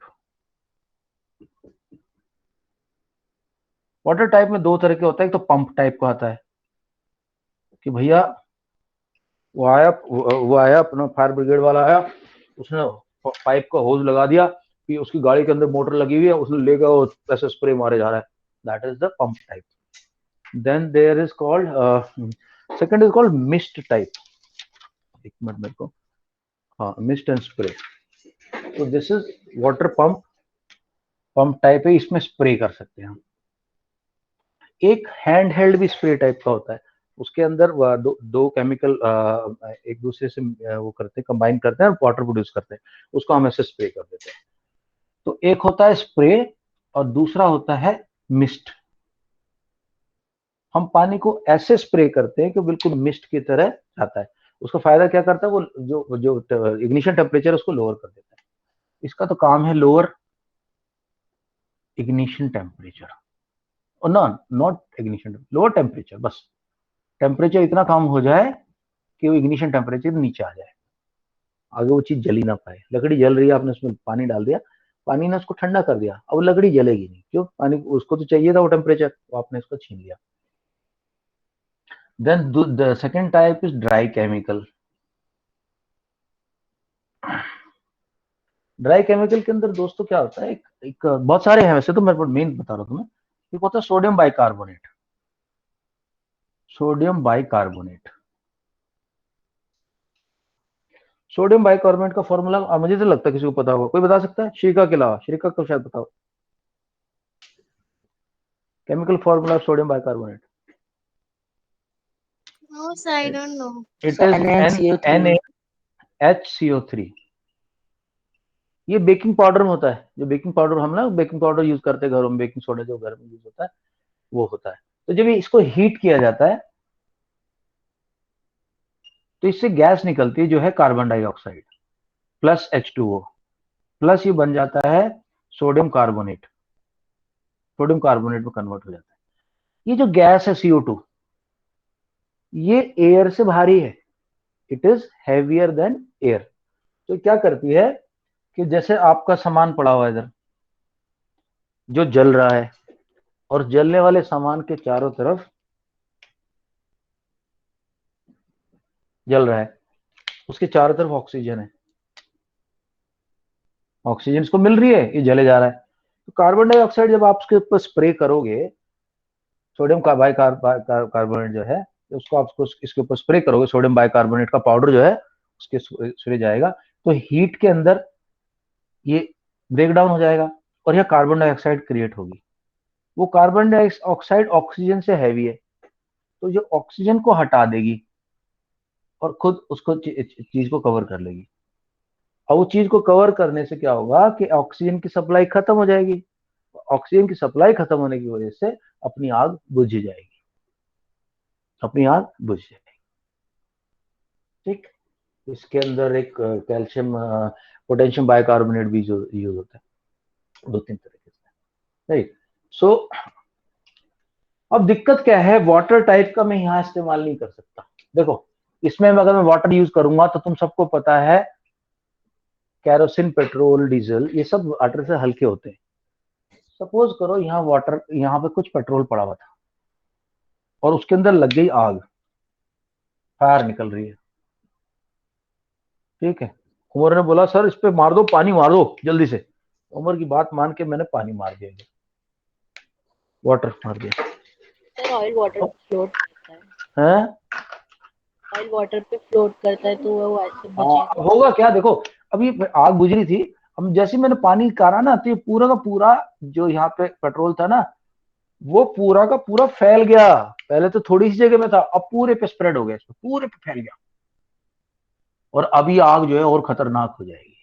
Water type में दो तरह के होता है, एक तो पंप टाइप का आता है कि भैया वो आया अपना फायर ब्रिगेड वाला आया, उसने पाइप का होज लगा दिया कि उसकी गाड़ी के अंदर मोटर लगी हुई है, उसने लेकर वो ऐसे स्प्रे मारे जा रहा है, that is the pump type. Then there is called second is called mist type. एक मिनट मेरे को, हाँ मिस्ट एंड स्प्रे। तो this is water pump type है, इसमें स्प्रे कर सकते हैं हम। एक हैंड हेल्ड भी स्प्रे टाइप का होता है, उसके अंदर दो केमिकल एक दूसरे से वो करते हैं, कंबाइन करते हैं और वाटर प्रोड्यूस करते हैं, उसको हम ऐसे स्प्रे कर देते हैं। तो एक होता है स्प्रे और दूसरा होता है मिस्ट। हम पानी को ऐसे स्प्रे करते हैं कि बिल्कुल मिस्ट की तरह आता है। उसका फायदा क्या करता है, वो जो इग्निशन टेम्परेचर उसको लोअर कर देता है। इसका तो काम है लोअर इग्निशन टेम्परेचर, और नॉट इग्निशन, लोअर टेम्परेचर, बस टेम्परेचर इतना कम हो जाए कि वो इग्निशन टेम्परेचर नीचे आ जाए, आगे वो चीज जली ना पाए। लकड़ी जल रही है, आपने उसमें पानी डाल दिया, पानी ने उसको ठंडा कर दिया, अब वो लकड़ी जलेगी नहीं, क्यों? पानी उसको तो चाहिए था वो टेम्परेचर, तो आपने इसको छीन लिया। Then the second type is dry chemical. Dry chemical के अंदर दोस्तों क्या होता है, एक बहुत सारे हैं वैसे तो, मैं मेन बता रहा हूँ तुम्हें। एक होता है sodium bicarbonate. Sodium bicarbonate, sodium bicarbonate का फॉर्मूला मुझे तो लगता है किसी को पता होगा, कोई बता सकता है? श्रीका के अलावा, श्रीका को शायद बताओ chemical formula of sodium bicarbonate. No, sir, I don't know. It is NaHCO3। ये बेकिंग पाउडर में होता है, जो बेकिंग पाउडर हम ना बेकिंग पाउडर यूज करते हैं घरों में, बेकिंग सोडा जो घर में यूज होता है वो होता है। तो जब इसको हीट किया जाता है तो इससे गैस निकलती है जो है carbon dioxide plus H2O, plus ये बन जाता है सोडियम कार्बोनेट, सोडियम कार्बोनेट में कन्वर्ट हो जाता है। ये जो गैस है CO2, ये एयर से भारी है, it is heavier than air. तो क्या करती है कि जैसे आपका सामान पड़ा हुआ है इधर जो जल रहा है, और जलने वाले सामान के चारों तरफ जल रहा है, उसके चारों तरफ ऑक्सीजन है, ऑक्सीजन इसको मिल रही है, ये जले जा रहा है। तो कार्बन डाइऑक्साइड जब आप उसके ऊपर स्प्रे करोगे, सोडियम बाइकार्बोनेट जो है, उसको आप इसके ऊपर स्प्रे करोगे, सोडियम बाइकार्बोनेट का पाउडर जो है उसके स्प्रे जाएगा, तो हीट के अंदर ये ब्रेक डाउन हो जाएगा और यह कार्बन डाइऑक्साइड क्रिएट होगी। वो कार्बन डाइऑक्साइड ऑक्सीजन से हैवी है, तो जो ऑक्सीजन को हटा देगी और खुद उसको चीज को कवर कर लेगी। और वो चीज को कवर करने से क्या होगा कि ऑक्सीजन की सप्लाई खत्म हो जाएगी। ऑक्सीजन की सप्लाई खत्म होने की वजह से अपनी आग बुझ जाएगी, अपनी आग बुझ जाएगी। ठीक, इसके अंदर एक कैल्शियम पोटेशियम बाइकार्बोनेट भी यूज होता है, दो तीन तरीके से। राइट, सो अब दिक्कत क्या है, वाटर टाइप का मैं यहाँ इस्तेमाल नहीं कर सकता। देखो इसमें अगर मैं वाटर यूज करूंगा तो तुम सबको पता है कैरोसिन, पेट्रोल, डीजल ये सब वाटर से हल्के होते हैं। सपोज करो यहाँ वाटर, यहाँ पे कुछ पेट्रोल पड़ा हुआ था और उसके अंदर लग गई आग, फायर निकल रही है, ठीक है। उमर ने बोला सर इस पे मार दो, पानी मार दो जल्दी से। उमर की बात मान के मैंने पानी मार दिया, वाटर मार दिया। सर ऑयल वाटर फ्लोट करता है, हैं? ऑयल वाटर पे फ्लोट करता है तो वो ऐसे बचेगा। होगा क्या, देखो अभी आग बुझ रही थी, हम जैसे मैंने पानी कारा ना तो ये पूरा का पूरा जो यहाँ पे पेट्रोल था ना वो पूरा का पूरा फैल गया। पहले तो थोड़ी सी जगह में था, अब पूरे पे स्प्रेड हो गया, इसमें पूरे पे फैल गया। और अभी आग जो है और खतरनाक हो जाएगी,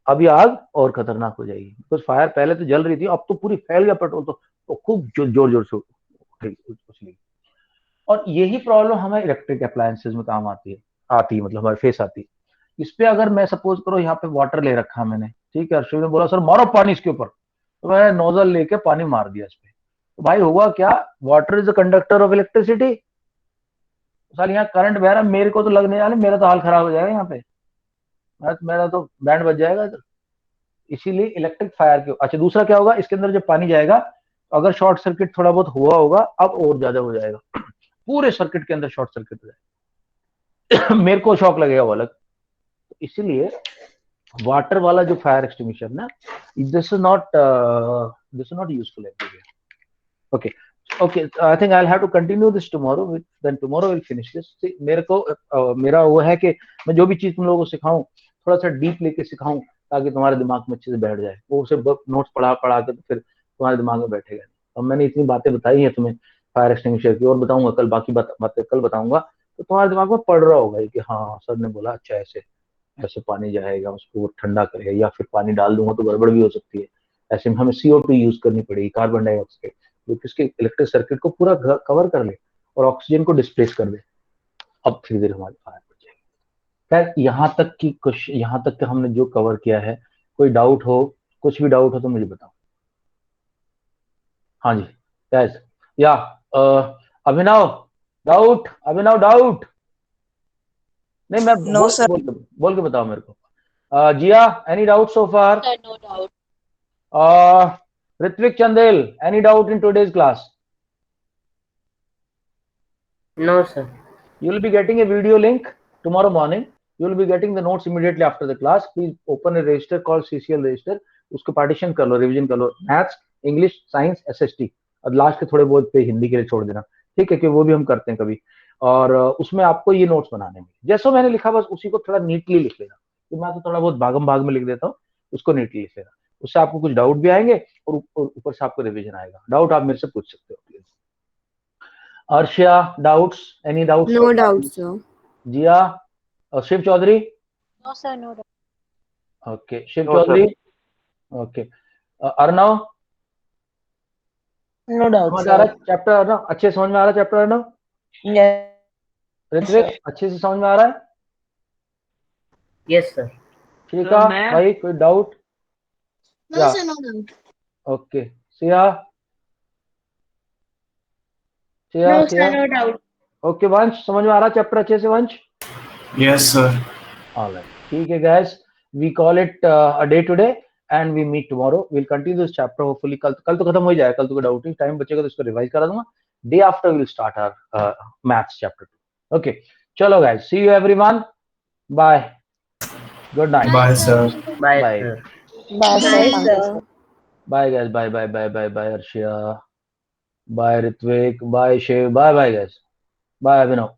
अभी आग और खतरनाक हो जाएगी। बिकॉज फायर पहले तो जल रही थी, अब तो पूरी फैल गया पेट्रोल, तो खूब जोर जोर से उछली। और यही प्रॉब्लम हमें इलेक्ट्रिक अप्लायंसेज में काम आती है मतलब हमारे फेस आती है। इस पे अगर मैं सपोज करो यहाँ पे वाटर ले रखा मैंने, ठीक है, अर्शद ने बोला सर मारो पानी इसके ऊपर, तो मैंने नोजल लेके पानी मार दिया इस पे, तो भाई होगा क्या, water is a conductor of electricity. साल यहाँ करंट बह रहा है, मेरे को तो लगने वाले, मेरा तो हाल खराब हो जाएगा यहाँ पे, मेरा तो बैंड बज जाएगा। तो इसीलिए इलेक्ट्रिक फायर के। अच्छा दूसरा क्या होगा, इसके अंदर जब पानी जाएगा अगर शॉर्ट सर्किट थोड़ा बहुत हुआ होगा, अब और ज्यादा हो जाएगा, पूरे सर्किट के अंदर शॉर्ट सर्किट हो जाएगा मेरे को शॉक लगेगा वो अलग। इसीलिए वाटर वाला जो फायर एक्सटिंग्विशर ना, this is not useful everywhere. Okay okay, I think I will have to continue this tomorrow, then tomorrow will finish this. मेरे को मेरा वो है कि मैं जो भी चीज तुम लोगों को सिखाऊं थोड़ा सा डीप लेके सिखाऊं, ताकि तुम्हारे दिमाग में अच्छे से बैठ जाए। वो उसे नोट्स पढ़ा पढ़ा के तो फिर तुम्हारे दिमाग में बैठेगा नहीं। अब मैंने इतनी बातें बताई हैं तुम्हें फायर एक्सटिंग्विशर की, और बताऊंगा कल, बाकी बातें कल बताऊंगा, तो तुम्हारे दिमाग में पड़ रहा होगा कि हाँ सर ने बोला अच्छा ऐसे ऐसे पानी जाएगा उसको ठंडा करेगा, या फिर पानी डाल दूंगा तो गड़बड़ भी हो सकती है। ऐसे में हमें CO2 यूज करनी पड़ेगी, कार्बन डाइऑक्साइड, जो कि इसके इलेक्ट्रिक सर्किट को पूरा कवर कर ले और ऑक्सीजन को डिस्प्लेस कर दे। अब धीरे धीरे हमारी फायर बढ़ जाएगी। खैर यहाँ तक की कुछ, यहाँ तक का हमने जो कवर किया है, कोई डाउट हो, कुछ भी डाउट हो तो मुझे बताओ। हाँ जी यस या अभिनव डाउट, अभिनव डाउट नहीं, मैं No, sir. बोल के बताओ मेरे को। Jiya any doubt so far? Sir, no doubt. Ritvik Chandel any doubt in today's class? No, sir. You will be getting a video link tomorrow morning. You will be getting the notes immediately after the class. Please open a register called CCL register. उसको partition कर लो, revision कर लो, maths, English, science, SST, और last के थोड़े बहुत पे हिंदी के लिए छोड़ देना, ठीक है, कि वो भी हम करते हैं कभी। और उसमें आपको ये नोट्स बनाने में जैसा मैंने लिखा बस उसी को थोड़ा नीटली लिख लेना, कि मैं तो थोड़ा बहुत भागम भाग में लिख देता हूँ, उसको नीटली लिख लेना। उससे आपको कुछ डाउट भी आएंगे और ऊपर से आपको रिवीजन आएगा। डाउट आप मेरे से पूछ सकते हो please. Arshia doubts, any doubts? No doubt, sir. Jiya, Shiv Chaudhary? No, sir, no doubt. Okay Shiv Chaudhary, okay. Arnav No doubt, समझ आ रहा sir. है चैप्टर? अर्णव अच्छे समझ में आ रहा है चैप्टर? अर्णव, Yes, ऋत्विक अच्छे से समझ में आ रहा है? Yes, sir. ठीक तो है मैं- भाई, कोई doubt? No, Yeah. sir, no doubt. Okay Siya, Siya No, Siya, sir, no doubt. Okay. वंश समझ में आ रहा है चैप्टर अच्छे से? वंश यस सर। ऑलराइट, ठीक है guys, we call it a day today and we meet tomorrow. Will continue this chapter hopefully. कल तो खत्म हो जाएगा, कल तो कोई डाउट नहीं, टाइम बचेगा तो इसको रिवाइज करा दूंगा। Day after will start our maths chapter 2। Okay चलो guys, see you everyone, bye, good night, bye sir. Bye, Bye. sir. bye, sir. Bye, Thank you, sir. sir. Bye guys, bye bye bye bye bye Arshia, bye Ritvik, bye Shiv, bye bye guys, bye Abhinav.